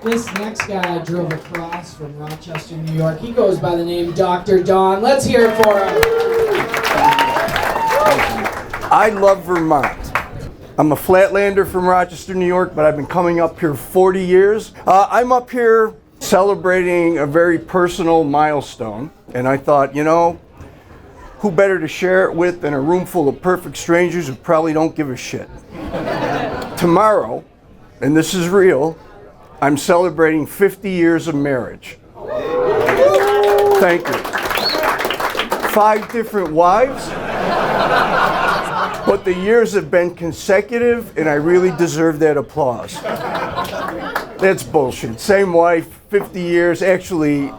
This next guy drove across from Rochester, New York. He goes by the name Dr. Don. Let's hear it for him. I love Vermont. I'm a flatlander from Rochester, New York, but I've been coming up here 40 years. I'm up here celebrating a very personal milestone, and I thought, you know, who better to share it with than a room full of perfect strangers who probably don't give a shit. Tomorrow, and this is real, I'm celebrating 50 years of marriage. Thank you. 5 different wives, but the years have been consecutive, and I really deserve that applause. That's bullshit. Same wife, 50 years. Actually,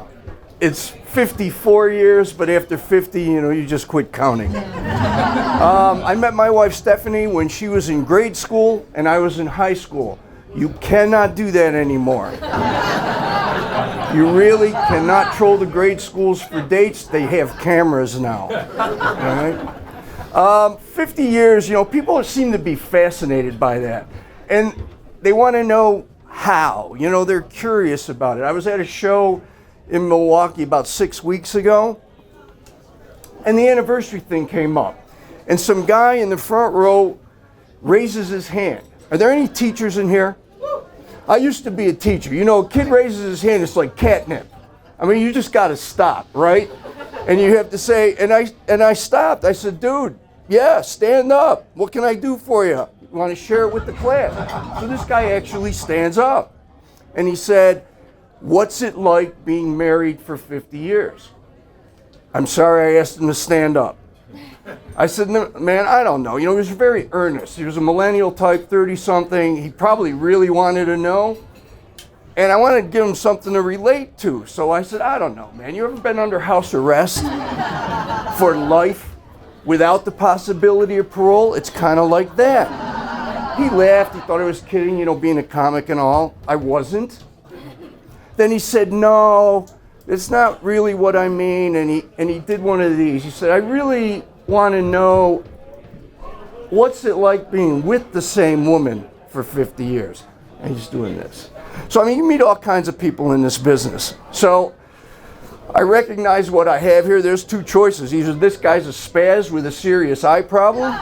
it's 54 years, but after 50, you know, you just quit counting. I met my wife Stephanie when she was in grade school and I was in high school. You cannot do that anymore. You really cannot troll the grade schools for dates. They have cameras now. All right? 50 years, you know, people seem to be fascinated by that. And they want to know how. You know, they're curious about it. I was at a show in Milwaukee about 6 weeks ago, and the anniversary thing came up. And some guy in the front row raises his hand. Are there any teachers in here? I used to be a teacher. You know, a kid raises his hand, it's like catnip. I mean, you just got to stop, right? And you have to say, and I stopped. I said, dude, yeah, stand up. What can I do for you? You want to share it with the class? So this guy actually stands up. And he said, what's it like being married for 50 years? I'm sorry I asked him to stand up. I said, no, man, I don't know. You know, he was very earnest. He was a millennial type, 30-something. He probably really wanted to know. And I wanted to give him something to relate to. So I said, I don't know, man. You ever been under house arrest for life without the possibility of parole? It's kind of like that. He laughed. He thought I was kidding, you know, being a comic and all. I wasn't. Then he said, no, it's not really what I mean. And he did one of these. He said, I really want to know what's it like being with the same woman for 50 years. And he's doing this. So, I mean, you meet all kinds of people in this business. So I recognize what I have here. There's 2 choices. Either this guy's a spaz with a serious eye problem,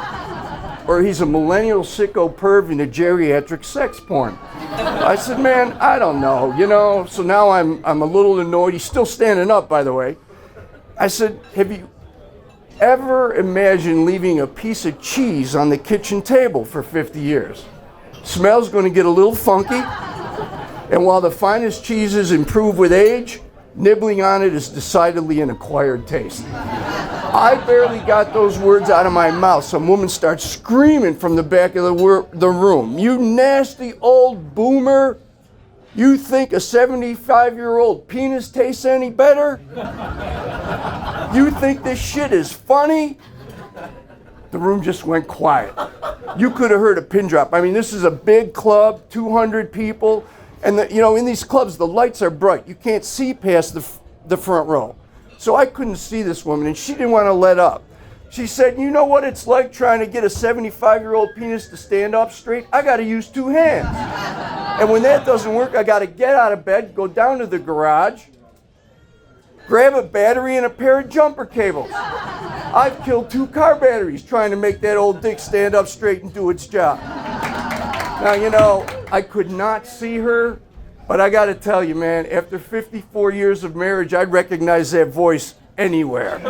or he's a millennial sicko perv into geriatric sex porn. I said, man, I don't know, you know. So now I'm a little annoyed. He's still standing up, by the way. I said, have you ever imagined leaving a piece of cheese on the kitchen table for 50 years? Smell's going to get a little funky. And while the finest cheeses improve with age, nibbling on it is decidedly an acquired taste. I barely got those words out of my mouth. Some woman starts screaming from the back of the room. You nasty old boomer. You think a 75-year-old penis tastes any better? You think this shit is funny? The room just went quiet. You could have heard a pin drop. I mean, this is a big club, 200 people. And you know, in these clubs, the lights are bright. You can't see past the front row. So I couldn't see this woman, and she didn't want to let up. She said, you know what it's like trying to get a 75-year-old penis to stand up straight? I got to use 2 hands. And when that doesn't work, I got to get out of bed, go down to the garage, grab a battery and a pair of jumper cables. I've killed 2 car batteries trying to make that old dick stand up straight and do its job. Now, you know, I could not see her, but I got to tell you, man, after 54 years of marriage, I'd recognize that voice anywhere.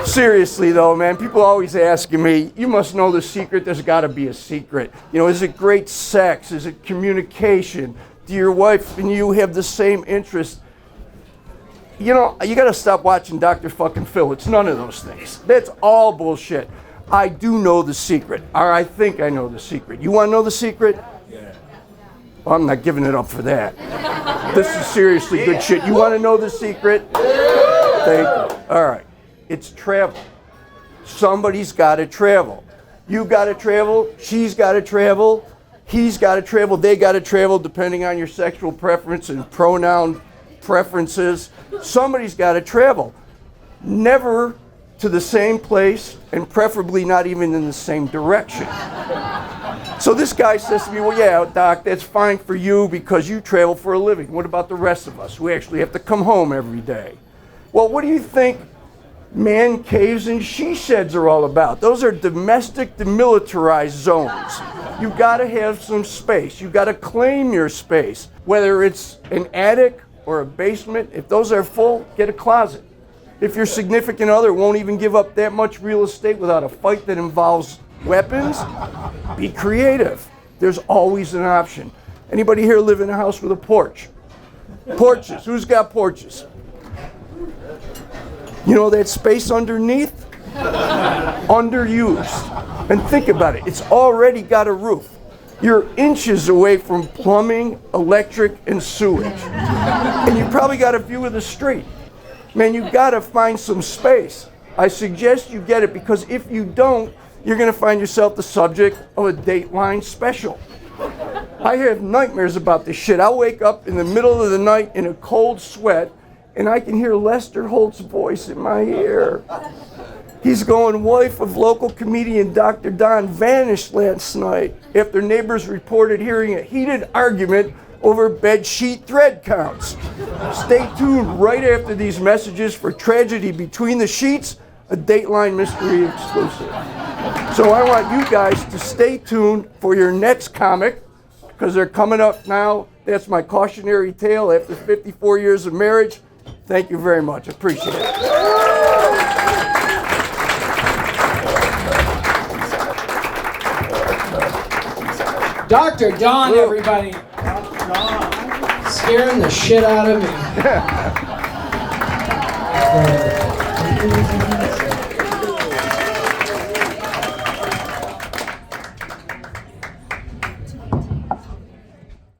Seriously, though, man, people always asking me, you must know the secret. There's got to be a secret. You know, is it great sex? Is it communication? Do your wife and you have the same interests? You know, you got to stop watching Dr. fucking Phil. It's none of those things. That's all bullshit. I do know the secret, or I think I know the secret. You want to know the secret? Yeah. Well, I'm not giving it up for that. This is seriously good shit. You want to know the secret? Thank you. All right. It's travel. Somebody's got to travel. You got to travel. She's got to travel. He's got to travel. They got to travel, depending on your sexual preference and pronoun preferences. Somebody's got to travel. Never to the same place, and preferably not even in the same direction. So this guy says to me, well, yeah, doc, that's fine for you because you travel for a living. What about the rest of us? We actually have to come home every day. Well, what do you think man caves and she sheds are all about? Those are domestic demilitarized zones. You gotta have some space. You gotta claim your space. Whether it's an attic or a basement, if those are full, get a closet. If your significant other won't even give up that much real estate without a fight that involves weapons, be creative. There's always an option. Anybody here live in a house with a porch? Porches, who's got porches? You know that space underneath? Underused. And think about it, it's already got a roof. You're inches away from plumbing, electric, and sewage. And you probably got a view of the street. Man, you gotta find some space. I suggest you get it because if you don't, you're gonna find yourself the subject of a Dateline special. I have nightmares about this shit. I'll wake up in the middle of the night in a cold sweat and I can hear Lester Holt's voice in my ear. He's going, wife of local comedian Dr. Don vanished last night after neighbors reported hearing a heated argument over bedsheet thread counts. Stay tuned right after these messages for Tragedy Between the Sheets, a Dateline mystery exclusive. So I want you guys to stay tuned for your next comic, because they're coming up now. That's my cautionary tale after 54 years of marriage. Thank you very much. Appreciate it. Dr. Don, everybody. Scaring the shit out of me.